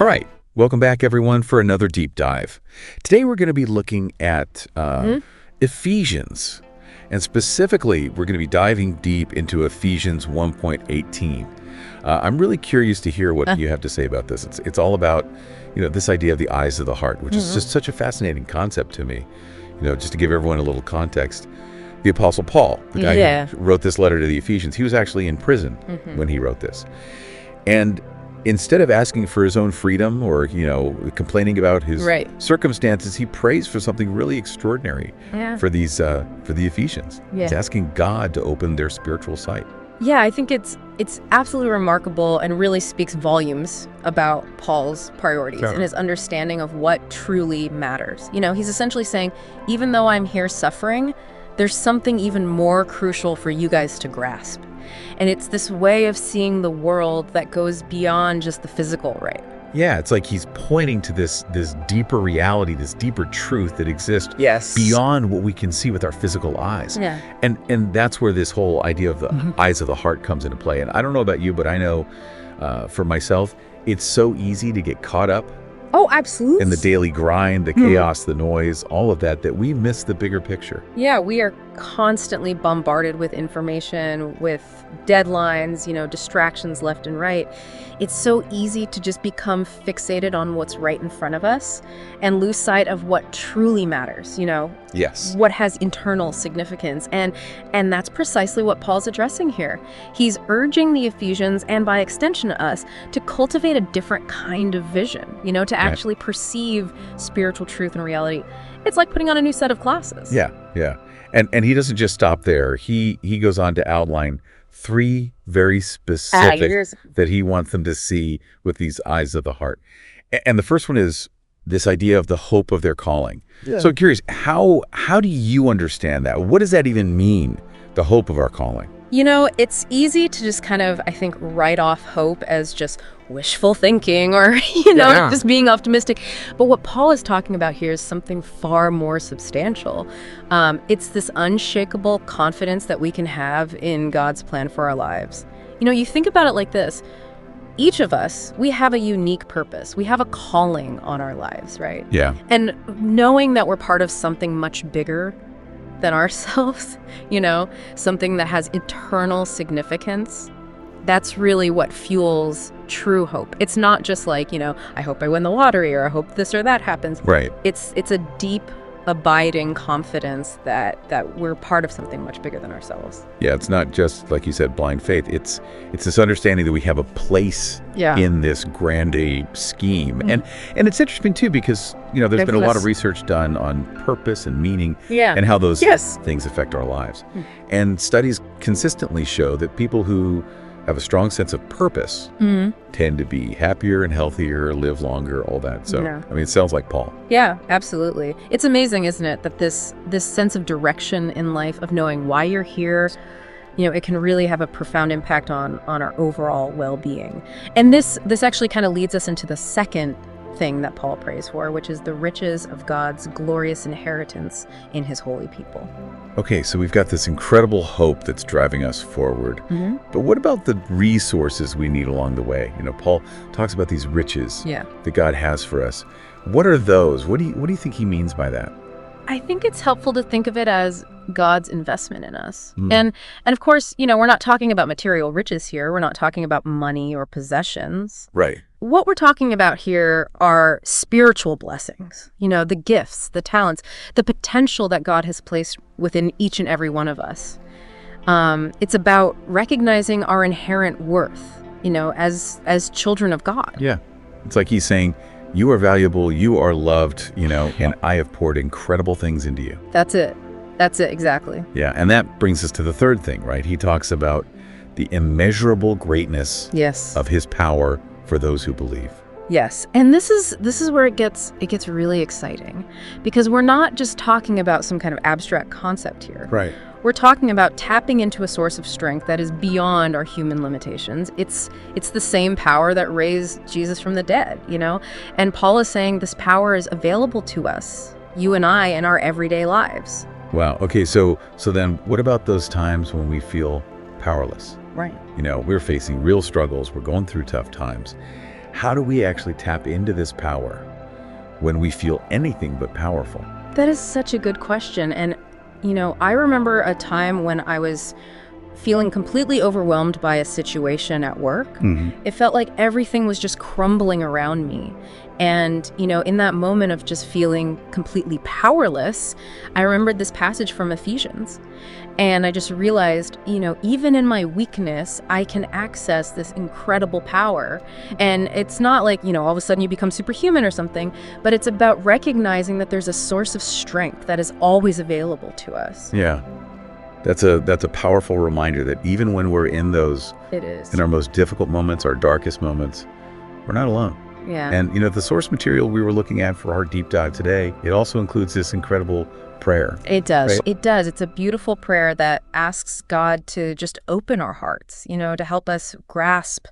right. Welcome back, everyone, for another deep dive. Today, we're going to be looking at Ephesians. And specifically, we're going to be diving deep into Ephesians 1.18. I'm really curious to hear what you have to say about this. It's all about, this idea of the eyes of the heart, which is just such a fascinating concept to me. Just to give everyone a little context, the Apostle Paul, the guy who wrote this letter to the Ephesians, he was actually in prison when he wrote this. And instead of asking for his own freedom or, complaining about his circumstances, he prays for something really extraordinary for the Ephesians. He's asking God to open their spiritual sight. Yeah, I think it's absolutely remarkable and really speaks volumes about Paul's priorities and his understanding of what truly matters. He's essentially saying, even though I'm here suffering, there's something even more crucial for you guys to grasp. And it's this way of seeing the world that goes beyond just the physical, right? Yeah, it's like he's pointing to this deeper reality, this deeper truth that exists beyond what we can see with our physical eyes. Yeah. And that's where this whole idea of the eyes of the heart comes into play. And I don't know about you, but I know for myself, it's so easy to get caught up Oh, absolutely. in the daily grind, the chaos, the noise, all of that we miss the bigger picture. Yeah, we are constantly bombarded with information, with deadlines, distractions left and right. It's so easy to just become fixated on what's right in front of us and lose sight of what truly matters, Yes. what has internal significance. And that's precisely what Paul's addressing here. He's urging the Ephesians, and by extension us, to cultivate a different kind of vision, to actually perceive spiritual truth and reality. It's like putting on a new set of glasses. Yeah. And he doesn't just stop there. He goes on to outline 3 very specific that he wants them to see with these eyes of the heart. And the first one is this idea of the hope of their calling. Yeah. So I'm curious, how do you understand that? What does that even mean, the hope of our calling? It's easy to just kind of, I think, write off hope as just wishful thinking or, just being optimistic. But what Paul is talking about here is something far more substantial. It's this unshakable confidence that we can have in God's plan for our lives. You think about it like this. Each of us, we have a unique purpose. We have a calling on our lives, right? Yeah. And knowing that we're part of something much bigger than ourselves, something that has eternal significance, that's really what fuels true hope. It's not just like, I hope I win the lottery or I hope this or that happens. Right. It's a deep, abiding confidence that we're part of something much bigger than ourselves. Yeah, it's not just, like you said, blind faith. It's this understanding that we have a place in this grand scheme. And it's interesting, too, because, there's been a lot of research done on purpose and meaning and how those things affect our lives. And studies consistently show that people who have a strong sense of purpose tend to be happier and healthier, live longer, all that. So, it sounds like Paul. Yeah, absolutely. It's amazing, isn't it, that this sense of direction in life, of knowing why you're here, it can really have a profound impact on our overall well-being. And this actually kind of leads us into the second thing that Paul prays for, which is the riches of God's glorious inheritance in his holy people. Okay, so we've got this incredible hope that's driving us forward. But what about the resources we need along the way? Paul talks about these riches that God has for us. What are those? What do you think he means by that? I think it's helpful to think of it as God's investment in us. And of course, we're not talking about material riches here. We're not talking about money or possessions. Right. What we're talking about here are spiritual blessings, the gifts, the talents, the potential that God has placed within each and every one of us. It's about recognizing our inherent worth, as children of God. Yeah. It's like he's saying, you are valuable, you are loved, and I have poured incredible things into you. That's it, exactly. Yeah, and that brings us to the third thing, right? He talks about the immeasurable greatness of his power for those who believe. Yes, and this is where it gets really exciting, because we're not just talking about some kind of abstract concept here. Right. We're talking about tapping into a source of strength that is beyond our human limitations. It's the same power that raised Jesus from the dead, And Paul is saying this power is available to us, you and I, in our everyday lives. Wow. Okay, so then what about those times when we feel powerless? Right. We're facing real struggles, we're going through tough times. How do we actually tap into this power when we feel anything but powerful? That is such a good question. And, I remember a time when I was feeling completely overwhelmed by a situation at work. It felt like everything was just crumbling around me. And, in that moment of just feeling completely powerless, I remembered this passage from Ephesians. And I just realized, even in my weakness, I can access this incredible power. And it's not like, all of a sudden you become superhuman or something, but it's about recognizing that there's a source of strength that is always available to us. Yeah. That's a powerful reminder that even when we're in those, It is. in our most difficult moments, our darkest moments, we're not alone. Yeah. And, the source material we were looking at for our deep dive today, it also includes this incredible prayer. It does. Right? It does. It's a beautiful prayer that asks God to just open our hearts, to help us grasp,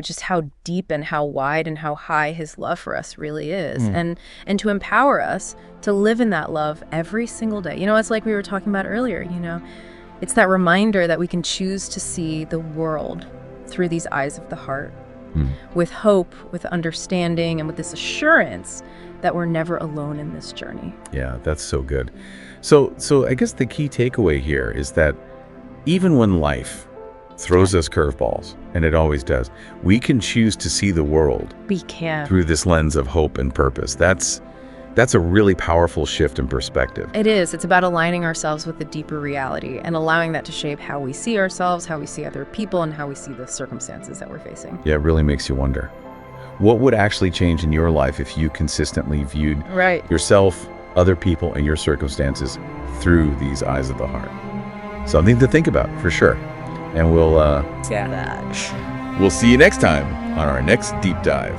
just how deep and how wide and how high his love for us really is. And to empower us to live in that love every single day. It's like we were talking about earlier, it's that reminder that we can choose to see the world through these eyes of the heart, with hope, with understanding, and with this assurance that we're never alone in this journey. Yeah, that's so good. So I guess the key takeaway here is that even when life throws us curveballs, and it always does, we can choose to see the world We can. through this lens of hope and purpose. That's a really powerful shift in perspective. It is. It's about aligning ourselves with a deeper reality and allowing that to shape how we see ourselves, how we see other people, and how we see the circumstances that we're facing. Yeah, it really makes you wonder. What would actually change in your life if you consistently viewed Right. yourself, other people, and your circumstances through these eyes of the heart? Something to think about, for sure. And we'll see you next time on our next deep dive.